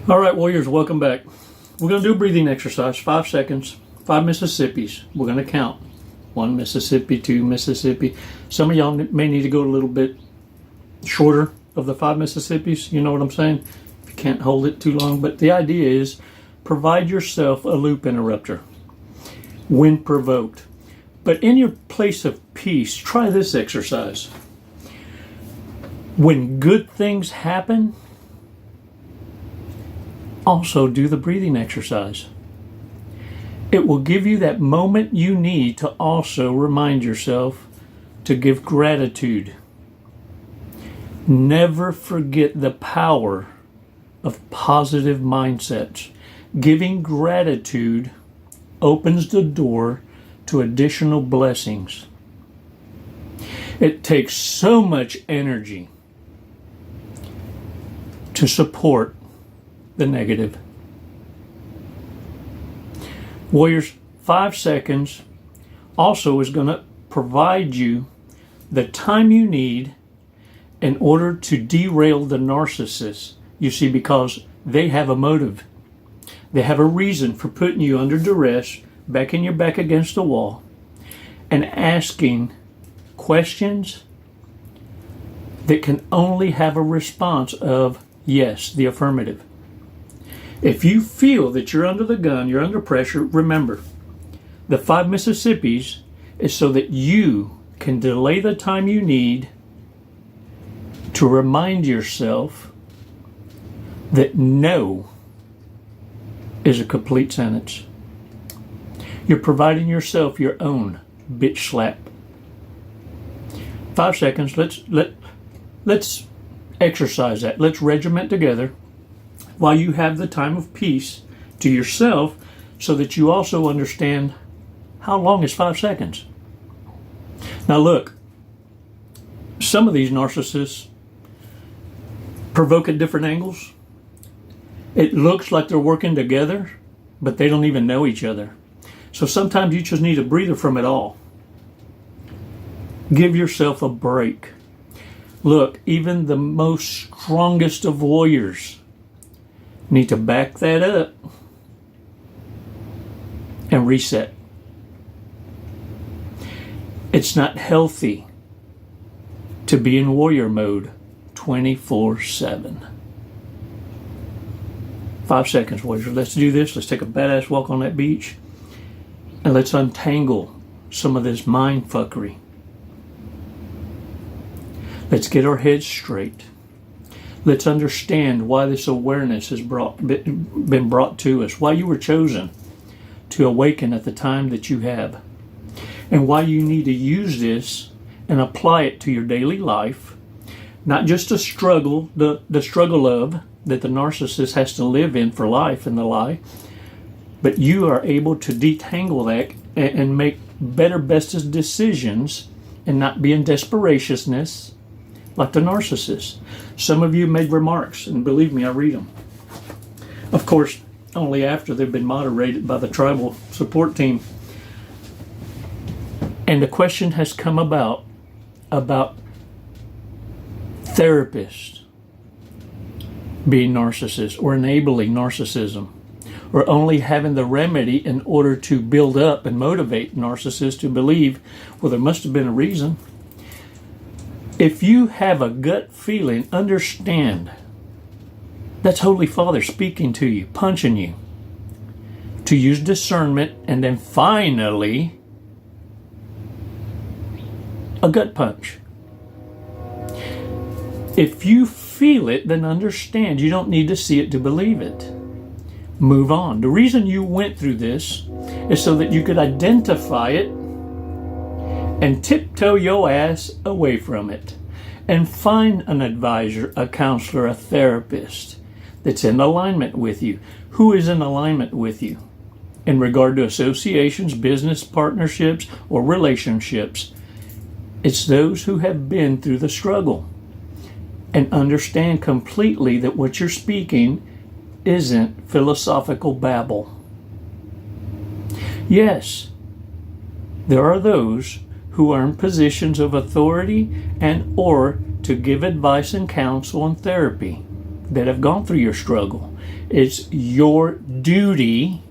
All right, warriors, welcome back. We're going to do a breathing exercise, 5 seconds, 5 Mississippis. We're going to count. 1 Mississippi, 2 Mississippi. Some of y'all may need to go a little bit shorter of the 5 Mississippis. You know what I'm saying? If you can't hold it too long. But the idea is provide yourself a loop interrupter when provoked. But in your place of peace, try this exercise. When good things happen, also do the breathing exercise. It will give you that moment you need to also remind yourself to give gratitude. Never forget the power of positive mindsets. Giving gratitude opens the door to additional blessings. It takes so much energy to support the negative. Warriors, 5 seconds also is going to provide you the time you need in order to derail the narcissist. You see, because they have a motive. They have a reason for putting you under duress, backing your back against the wall, and asking questions that can only have a response of yes, the affirmative. If you feel that you're under the gun, you're under pressure, remember, the 5 Mississippis is so that you can delay the time you need to remind yourself that no is a complete sentence. You're providing yourself your own bitch slap. 5 seconds. Let's exercise that. Let's regiment together while you have the time of peace to yourself, so that you also understand how long is 5 seconds. Now look, some of these narcissists provoke at different angles. It looks like they're working together, but they don't even know each other. So sometimes you just need a breather from it all. Give yourself a break. Look, even the most strongest of warriors need to back that up and reset. It's not healthy to be in warrior mode 24/7. 5 seconds, warriors. Let's do this. Let's take a badass walk on that beach, and let's untangle some of this mind fuckery. Let's get our heads straight. Let's understand why this awareness has been brought to us, why you were chosen to awaken at the time that you have, and why you need to use this and apply it to your daily life, not just the struggle of that the narcissist has to live in for life in the lie, but you are able to detangle that and make better, bestest decisions and not be in desperatiousness like the narcissist. Some of you made remarks, and believe me, I read them. Of course, only after they've been moderated by the tribal support team. And the question has come about therapists being narcissists or enabling narcissism, or only having the remedy in order to build up and motivate narcissists to believe, well, there must have been a reason. If you have a gut feeling, understand that's Holy Father speaking to you, punching you, to use discernment, and then finally a gut punch. If you feel it, then understand you don't need to see it to believe it. Move on. The reason you went through this is so that you could identify it and tiptoe your ass away from it and find an advisor, a counselor, a therapist that's in alignment with you. Who is in alignment with you in regard to associations, business partnerships, or relationships? It's those who have been through the struggle and understand completely that what you're speaking isn't philosophical babble. Yes, there are those who are in positions of authority and or to give advice and counsel and therapy. that have gone through your struggle. It's your duty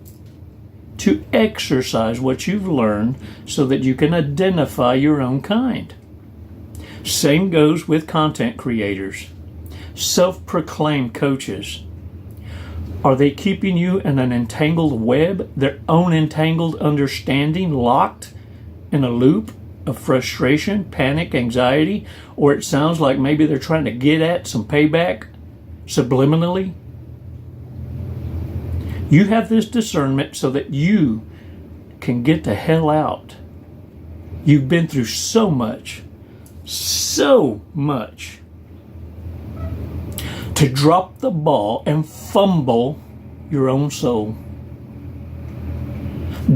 to exercise what you've learned so that you can identify your own kind. Same goes with content creators, self-proclaimed coaches. Are they keeping you in an entangled web, their own entangled understanding, locked in a loop of frustration, panic, anxiety? Or it sounds like maybe they're trying to get at some payback subliminally? You have this discernment so that you can get the hell out. You've been through so much to drop the ball and fumble your own soul.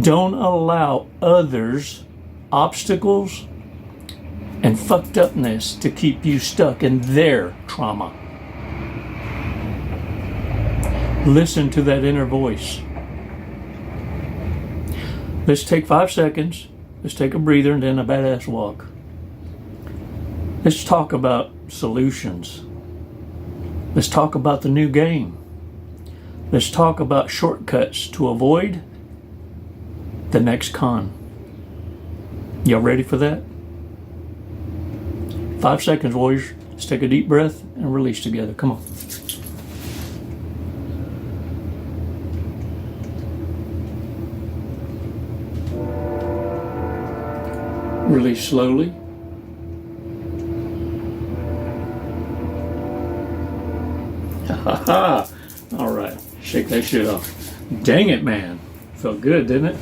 Don't allow others' obstacles and fucked upness to keep you stuck in their trauma. Listen to that inner voice. Let's take 5 seconds. Let's take a breather and then a badass walk. Let's talk about solutions. Let's talk about the new game. Let's talk about shortcuts to avoid the next con. Y'all ready for that? 5 seconds, warriors. Let's take a deep breath and release together. Come on. Release slowly. All right, shake that shit off. Dang it, man. Felt good, didn't it?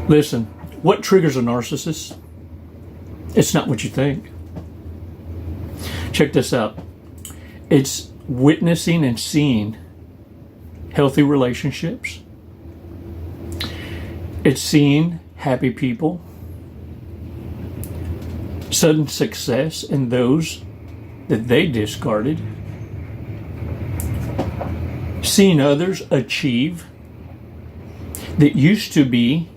Listen, what triggers a narcissist? It's not what you think. Check this out. It's witnessing and seeing healthy relationships. It's seeing happy people, sudden success in those that they discarded, seeing others achieve that used to be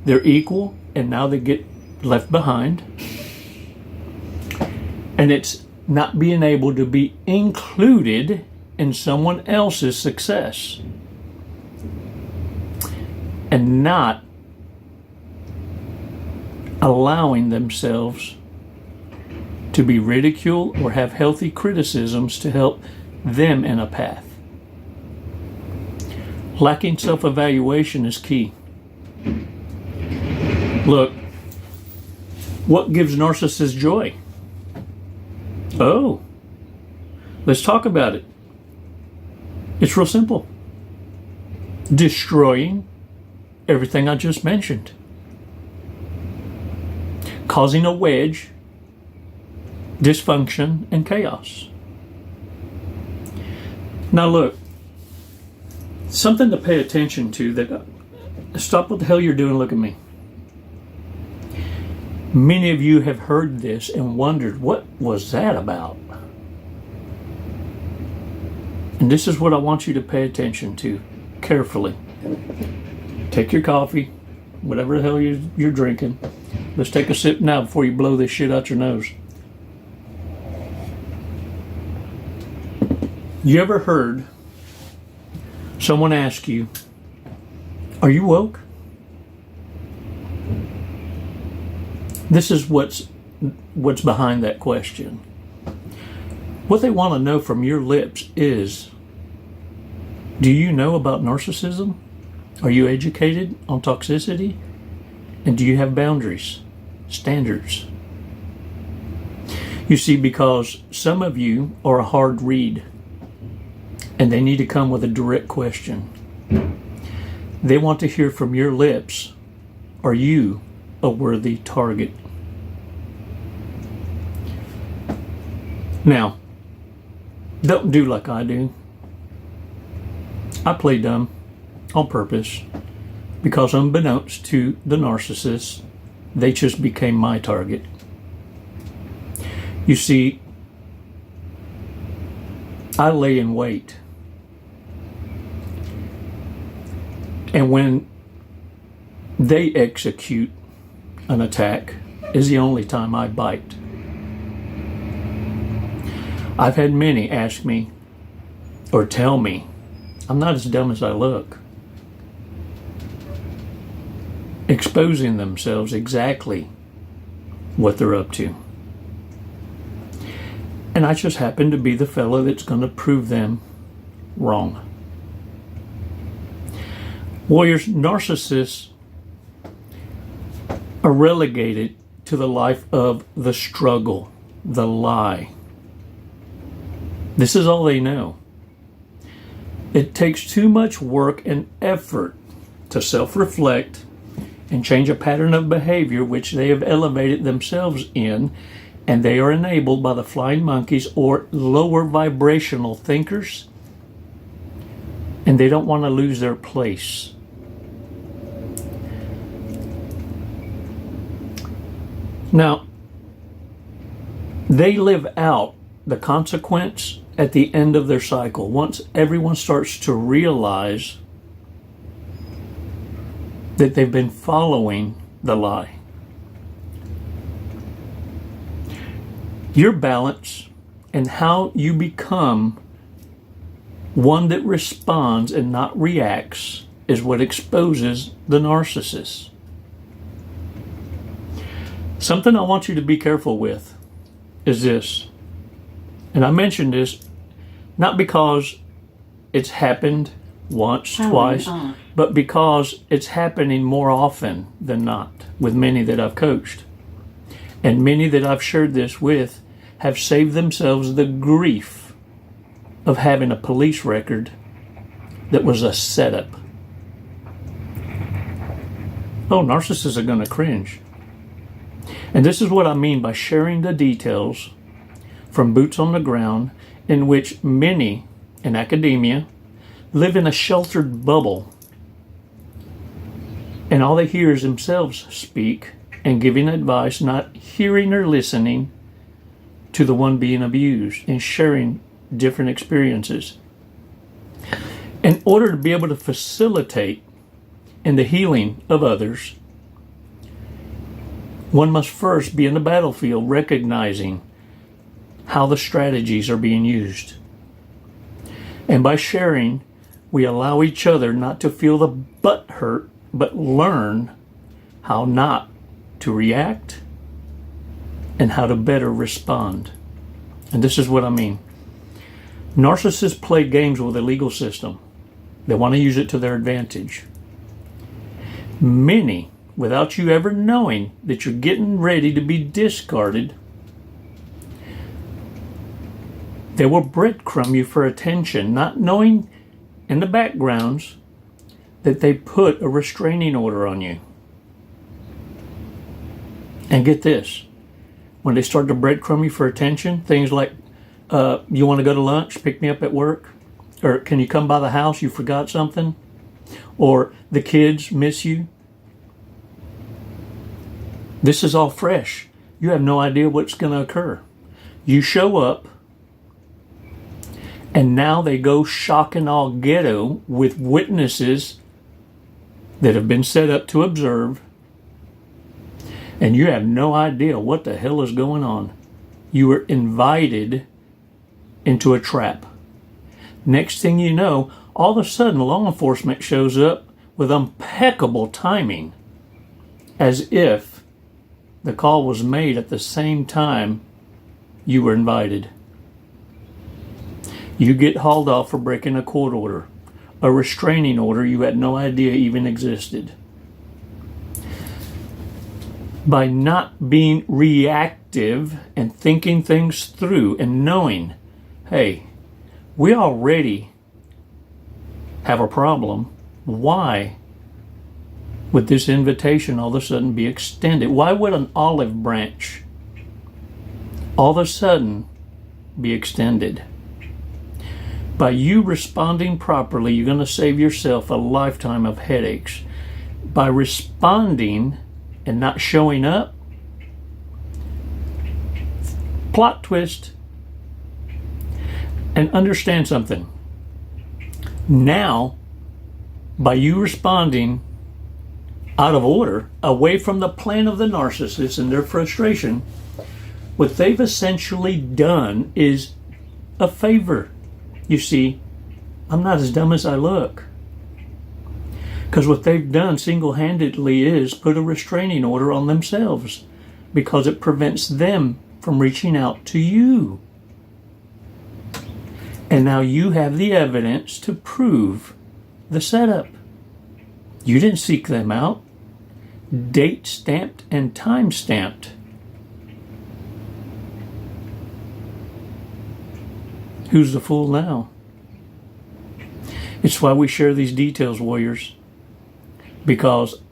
their equal and now they get left behind, and it's not being able to be included in someone else's success and not allowing themselves to be ridiculed or have healthy criticisms to help them in a path. Lacking self-evaluation is key. Look, what gives narcissists joy? Oh, let's talk about it. It's real simple. Destroying everything I just mentioned. Causing a wedge, dysfunction, and chaos. Now look, something to pay attention to that, stop what the hell you're doing, look at me. Many of you have heard this and wondered, what was that about? And this is what I want you to pay attention to carefully. Take your coffee, whatever the hell you're drinking. Let's take a sip now before you blow this shit out your nose. You ever heard someone ask you, are you woke? This is what's behind that question. What they want to know from your lips is, do you know about narcissism? Are you educated on toxicity? And do you have boundaries, standards? You see, because some of you are a hard read and they need to come with a direct question. They want to hear from your lips, are you a worthy target? Now, don't do like I do. I play dumb on purpose because unbeknownst to the narcissist, they just became my target. You see, I lay in wait. And when they execute an attack is the only time I bite. I've had many ask me or tell me, I'm not as dumb as I look, exposing themselves exactly what they're up to. And I just happen to be the fellow that's going to prove them wrong. Warriors, narcissists are relegated to the life of the struggle, the lie. This is all they know. It takes too much work and effort to self-reflect and change a pattern of behavior which they have elevated themselves in, and they are enabled by the flying monkeys or lower vibrational thinkers, and they don't want to lose their place. Now, they live out the consequence at the end of their cycle. Once everyone starts to realize that they've been following the lie. Your balance and how you become one that responds and not reacts is what exposes the narcissist. Something I want you to be careful with is this, and I mentioned this not because it's happened once, twice, but because it's happening more often than not with many that I've coached. And many that I've shared this with have saved themselves the grief of having a police record that was a setup. Oh, narcissists are going to cringe. And this is what I mean by sharing the details from boots on the ground, in which many in academia live in a sheltered bubble, and all they hear is themselves speak and giving advice, not hearing or listening to the one being abused and sharing different experiences. In order to be able to facilitate in the healing of others, one must first be in the battlefield recognizing how the strategies are being used. And by sharing, we allow each other not to feel the butt hurt, but learn how not to react and how to better respond. And this is what I mean. Narcissists play games with the legal system. They want to use it to their advantage. Many, without you ever knowing that you're getting ready to be discarded, they will breadcrumb you for attention, not knowing in the backgrounds that they put a restraining order on you. And get this, when they start to breadcrumb you for attention, things like, you want to go to lunch, pick me up at work? Or can you come by the house, you forgot something? Or the kids miss you? This is all fresh. You have no idea what's going to occur. You show up, and now they go shock and all ghetto with witnesses that have been set up to observe, and you have no idea what the hell is going on. You were invited into a trap. Next thing you know, all of a sudden law enforcement shows up with impeccable timing, as if the call was made at the same time you were invited. You get hauled off for breaking a court order, a restraining order you had no idea even existed. By not being reactive and thinking things through and knowing, hey, we already have a problem. Why would this invitation all of a sudden be extended? Why would an olive branch all of a sudden be extended? By you responding properly, you're going to save yourself a lifetime of headaches. By responding and not showing up, plot twist, and understand something. Now, by you responding out of order, away from the plan of the narcissist and their frustration, what they've essentially done is a favor. You see, I'm not as dumb as I look. Because what they've done single-handedly is put a restraining order on themselves because it prevents them from reaching out to you. And now you have the evidence to prove the setup. You didn't seek them out. Date stamped and time stamped. Who's the fool now? It's why we share these details, warriors. Because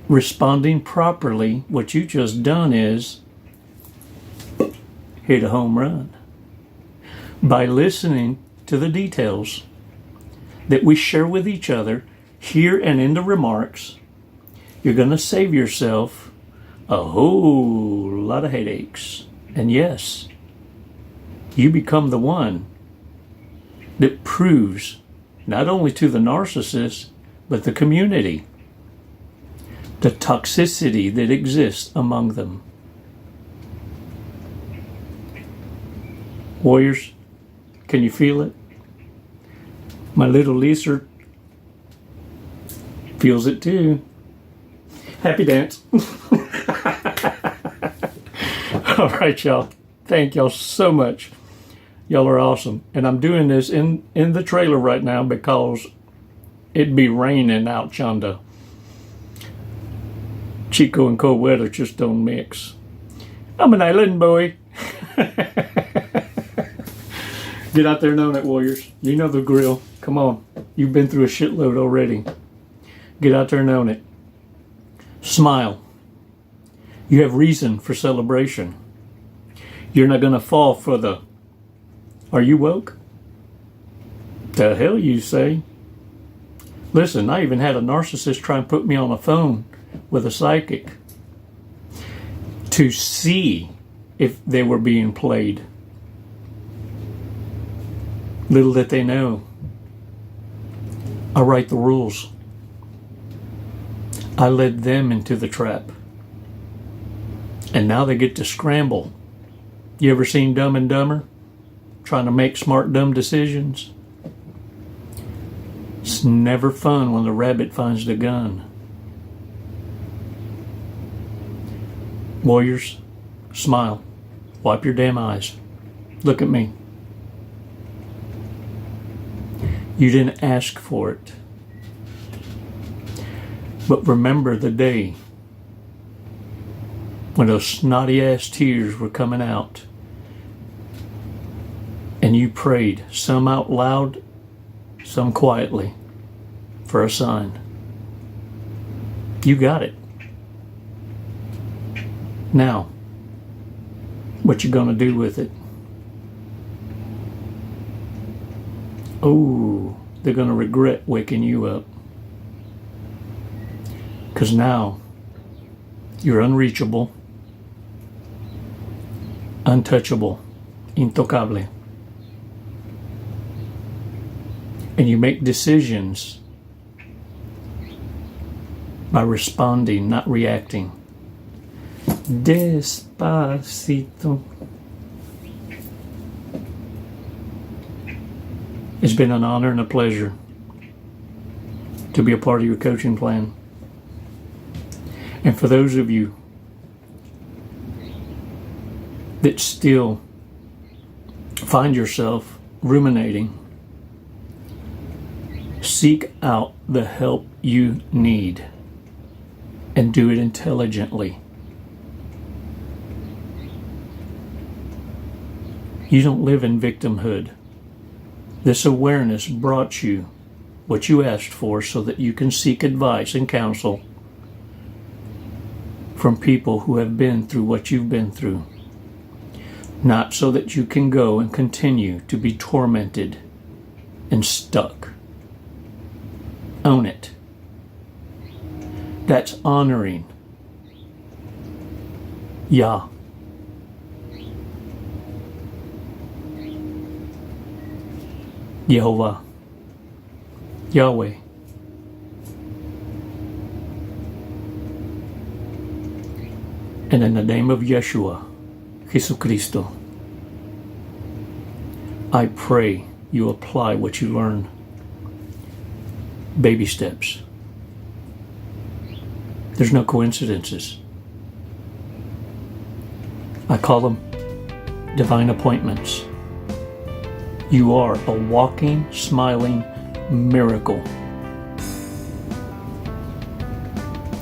responding properly, what you just done is hit a home run. By listening to the details that we share with each other here and in the remarks, you're going to save yourself a whole lot of headaches. And yes, you become the one that proves not only to the narcissist, but the community, the toxicity that exists among them. Warriors, can you feel it? My little Lisa feels it too. Happy dance. All right, y'all. Thank y'all so much. Y'all are awesome. And I'm doing this in the trailer right now because it'd be raining out yonder. Chico and cold weather just don't mix. I'm an island boy. Get out there and own it, warriors. You know the grill. Come on. You've been through a shitload already. Get out there and own it. Smile. You have reason for celebration. You're not going to fall for the, are you woke? The hell you say? Listen, I even had a narcissist try and put me on a phone with a psychic to see if they were being played. Little did they know, I write the rules. I led them into the trap. And now they get to scramble. You ever seen Dumb and Dumber? Trying to make smart, dumb decisions? It's never fun when the rabbit finds the gun. Warriors, smile. Wipe your damn eyes. Look at me. You didn't ask for it. But remember the day when those snotty ass tears were coming out and you prayed, some out loud, some quietly, for a sign. You got it. Now, what you gonna do with it? Oh, they're gonna regret waking you up. 'Cause now you're unreachable, untouchable, intocable. And you make decisions by responding, not reacting. Despacito. It's been an honor and a pleasure to be a part of your coaching plan. And for those of you that still find yourself ruminating, seek out the help you need and do it intelligently. You don't live in victimhood. This awareness brought you what you asked for so that you can seek advice and counsel from people who have been through what you've been through. Not so that you can go and continue to be tormented and stuck. Own it. That's honoring Yah. Jehovah. Yahweh. And in the name of Yeshua, Jesucristo, I pray you apply what you learn. Baby steps. There's no coincidences. I call them divine appointments. You are a walking, smiling miracle.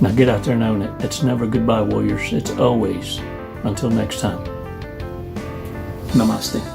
Now get out there and own it. It's never goodbye, warriors. It's always until next time. Namaste.